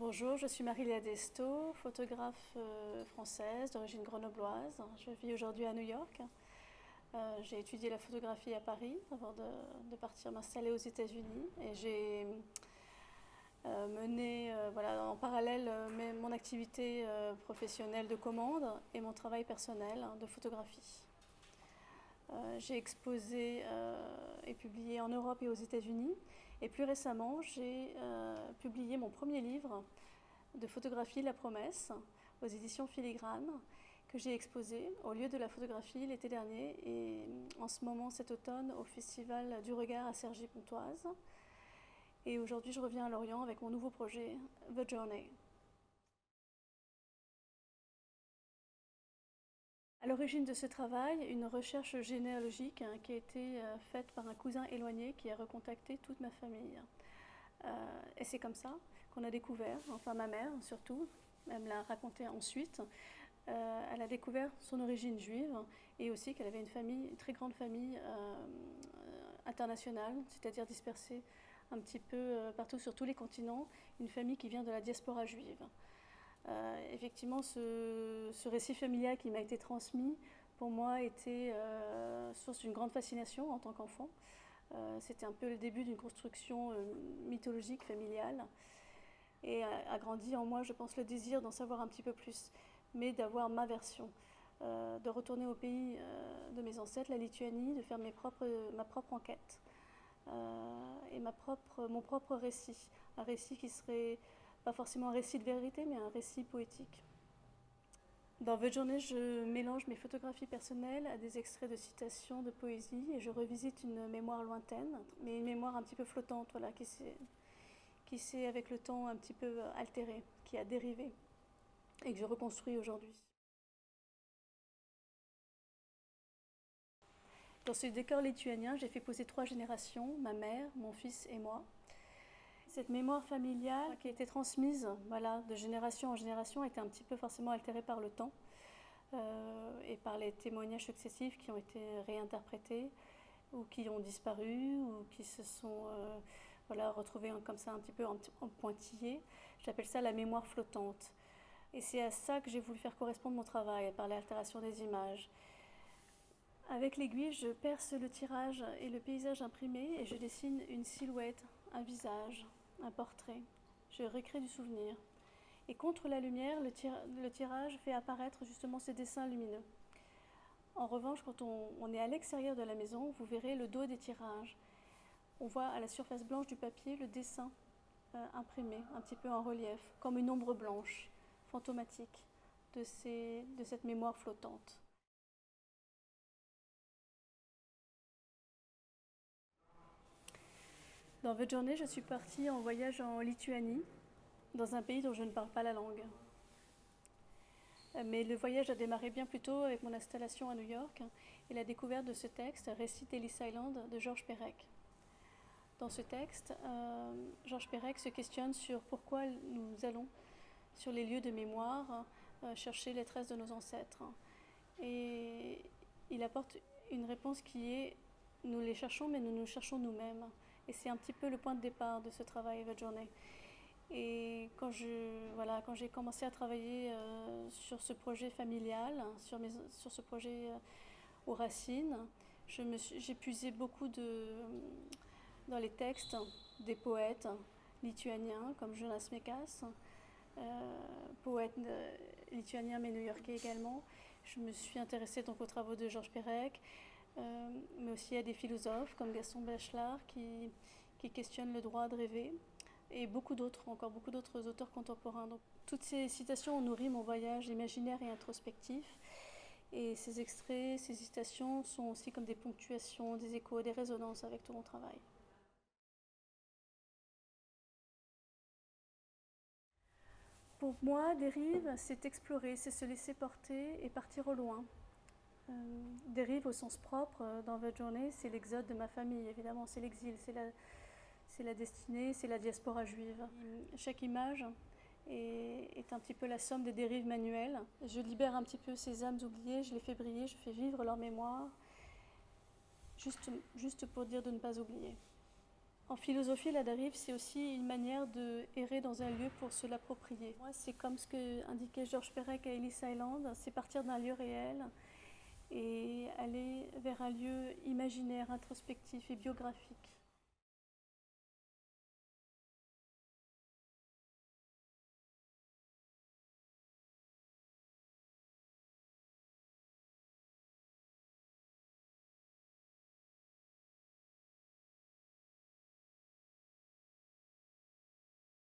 Bonjour, je suis Marie-Léa Desto, photographe française d'origine grenobloise. Je vis aujourd'hui à New York. J'ai étudié la photographie à Paris avant de partir m'installer aux États-Unis. Et j'ai mené en parallèle mon activité professionnelle de commande et mon travail personnel de photographie. J'ai exposé et publié en Europe et aux États-Unis. Et plus récemment, j'ai publié mon premier livre de photographie, La Promesse, aux éditions Filigrane, que j'ai exposé au lieu de la photographie l'été dernier et en ce moment, cet automne, au Festival du Regard à Cergy-Pontoise. Et aujourd'hui, je reviens à Lorient avec mon nouveau projet, The Journey. À l'origine de ce travail, une recherche généalogique qui a été faite par un cousin éloigné qui a recontacté toute ma famille. Et c'est comme ça qu'on a découvert, enfin ma mère surtout, elle me l'a raconté ensuite, elle a découvert son origine juive et aussi qu'elle avait une très grande famille internationale, c'est-à-dire dispersée un petit peu partout sur tous les continents, une famille qui vient de la diaspora juive. Effectivement, ce récit familial qui m'a été transmis, pour moi, était source d'une grande fascination en tant qu'enfant. C'était un peu le début d'une construction mythologique, familiale. Et a grandi en moi, je pense, le désir d'en savoir un petit peu plus, mais d'avoir ma version, de retourner au pays de mes ancêtres, la Lituanie, de faire ma propre enquête et mon propre récit. Un récit qui serait pas forcément un récit de vérité, mais un récit poétique. Dans The Journey, je mélange mes photographies personnelles à des extraits de citations de poésie et je revisite une mémoire lointaine, mais une mémoire un petit peu flottante, voilà, qui s'est avec le temps un petit peu altérée, qui a dérivé et que je reconstruis aujourd'hui. Dans ce décor lituanien, j'ai fait poser 3 générations, ma mère, mon fils et moi. Cette mémoire familiale qui a été transmise de génération en génération était un petit peu forcément altérée par le temps et par les témoignages successifs qui ont été réinterprétés ou qui ont disparu ou qui se sont retrouvés comme ça un petit peu en pointillés. J'appelle ça la mémoire flottante. Et c'est à ça que j'ai voulu faire correspondre mon travail, par l'altération des images. Avec l'aiguille, je perce le tirage et le paysage imprimé et je dessine une silhouette, un visage, un portrait. Je recrée du souvenir. Et contre la lumière, le tirage fait apparaître justement ces dessins lumineux. En revanche, quand on est à l'extérieur de la maison, vous verrez le dos des tirages. On voit à la surface blanche du papier le dessin imprimé, un petit peu en relief, comme une ombre blanche, fantomatique, de cette mémoire flottante. Dans The Journey, je suis partie en voyage en Lituanie, dans un pays dont je ne parle pas la langue. Mais le voyage a démarré bien plus tôt avec mon installation à New York et la découverte de ce texte, Récit d'Ellis Island de Georges Perec. Dans ce texte, Georges Perec se questionne sur pourquoi nous allons sur les lieux de mémoire chercher les traces de nos ancêtres. Et il apporte une réponse qui est nous les cherchons, mais nous nous cherchons nous-mêmes. Et c'est un petit peu le point de départ de ce travail, The Journey. Et quand j'ai commencé à travailler sur ce projet familial, sur ce projet aux racines, j'ai puisé beaucoup dans les textes des poètes lituaniens comme Jonas Mekas, poète lituanien mais new-yorkais également. Je me suis intéressée donc aux travaux de Georges Perec, mais aussi à des philosophes comme Gaston Bachelard qui questionnent le droit de rêver, et encore beaucoup d'autres auteurs contemporains. Donc, toutes ces citations ont nourri mon voyage imaginaire et introspectif. Et ces extraits, ces citations sont aussi comme des ponctuations, des échos, des résonances avec tout mon travail. Pour moi, dérive, c'est explorer, c'est se laisser porter et partir au loin. Dérive au sens propre, dans The Journey, c'est l'exode de ma famille, évidemment, c'est l'exil, c'est la destinée, c'est la diaspora juive. Chaque image est un petit peu la somme des dérives manuelles. Je libère un petit peu ces âmes oubliées, je les fais briller, je fais vivre leur mémoire, juste pour dire de ne pas oublier. En philosophie, la dérive, c'est aussi une manière de errer dans un lieu pour se l'approprier. Moi, c'est comme ce que indiquait Georges Perec à Ellis Island, c'est partir d'un lieu réel et aller vers un lieu imaginaire, introspectif et biographique.